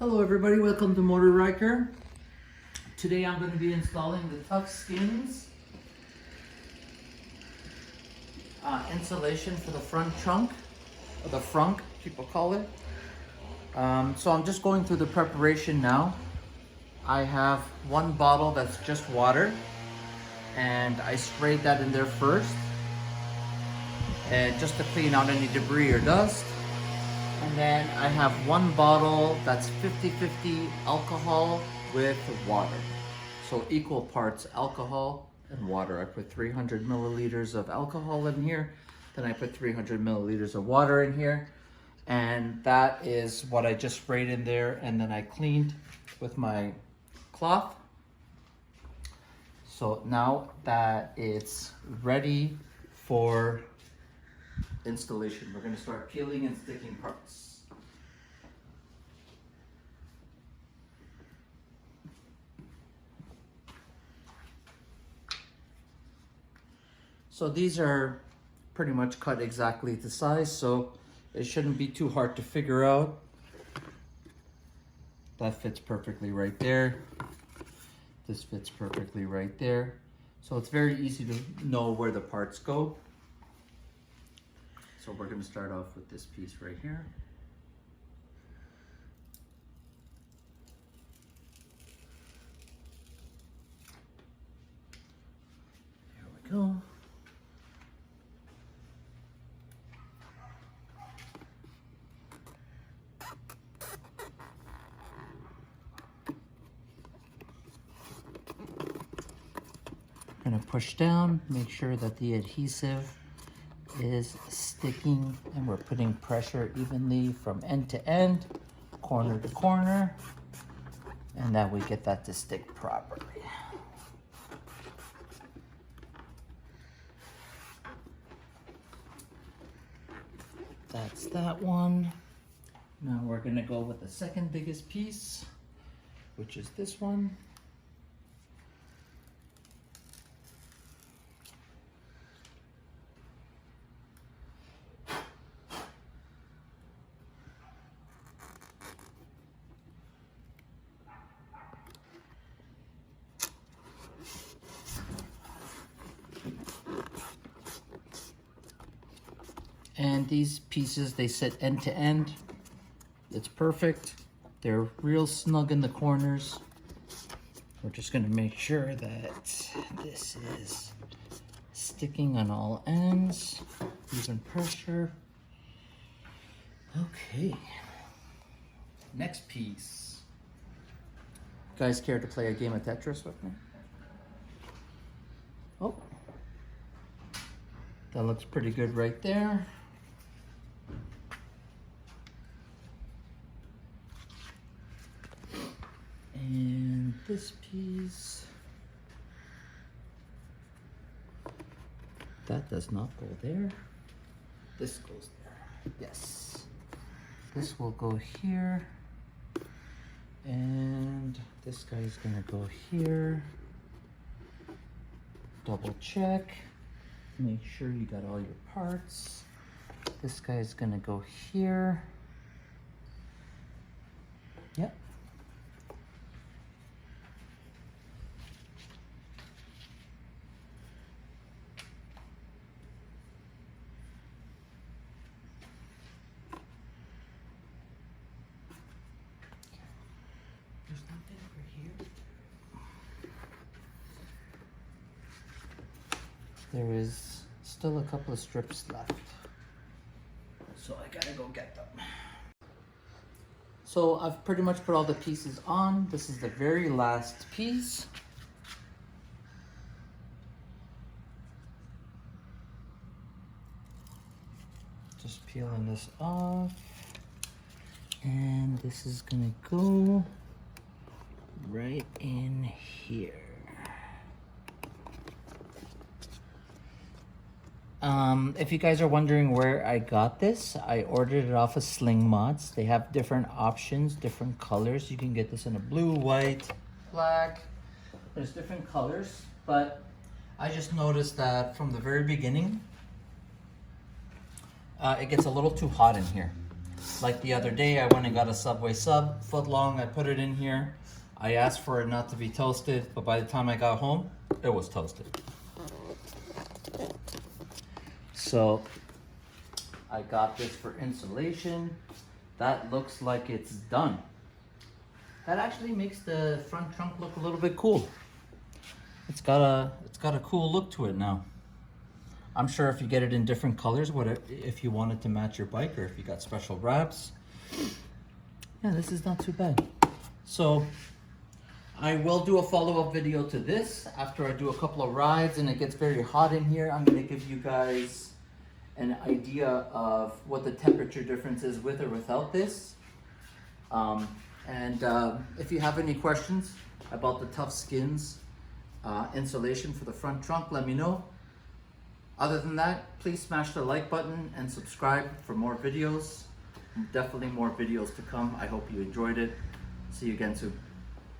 Hello everybody, welcome to Motor Ryker. Today I'm going to be installing the Tuf Skinz insulation for the front trunk, or the Frunk, people call it. So I'm just going through the preparation now. I have one bottle that's just water, and I sprayed that in there first, and just to clean out any debris or dust. And then I have one bottle that's 50-50 alcohol with water. So equal parts alcohol and water. I put 300 milliliters of alcohol in here. Then I put 300 milliliters of water in here. And that is what I just sprayed in there. And then I cleaned with my cloth. So now that it's ready for installation, we're going to start peeling and sticking parts. So these are pretty much cut exactly to size, so it shouldn't be too hard to figure out. That fits perfectly right there. This fits perfectly right there. So it's very easy to know where the parts go. So we're going to start off with this piece right here. There we go. I'm going to push down, make sure that the adhesive is sticking, and we're putting pressure evenly from end to end, corner to corner, and that we get that to stick properly. That's that one. Now we're gonna go with the second biggest piece, which is this one. And these pieces, they sit end to end. It's perfect. They're real snug in the corners. We're just gonna make sure that this is sticking on all ends. Even pressure. Okay. Next piece. You guys care to play a game of Tetris with me? Oh. That looks pretty good right there. And this piece, that does not go there. This goes there. Yes. This will go here. And this guy's gonna go here. Double check. Make sure you got all your parts. This guy's gonna go here. Yep. There's nothing over here. There is still a couple of strips left, so I gotta go get them. So I've pretty much put all the pieces on. This is the very last piece. Just peeling this off, and this is gonna go right in here. If you guys are wondering where I got this, I ordered it off of Sling Mods. They have different options, different colors. You can get this in a blue, white, black. There's different colors, but I just noticed that from the very beginning, it gets a little too hot in here. Like the other day, I went and got a Subway sub, foot long. I put it in here. I asked for it not to be toasted, but by the time I got home, it was toasted. So I got this for insulation. That looks like it's done. That actually makes the front trunk look a little bit cool. It's got a cool look to it now. I'm sure if you get it in different colors, if you wanted to match your bike, or if you got special wraps. Yeah, this is not too bad. So I will do a follow-up video to this after I do a couple of rides and it gets very hot in here. I'm gonna give you guys an idea of what the temperature difference is with or without this. If you have any questions about the Tuf Skinz insulation for the front trunk, let me know. Other than that, please smash the like button and subscribe for more videos. Definitely more videos to come. I hope you enjoyed it. See you again soon.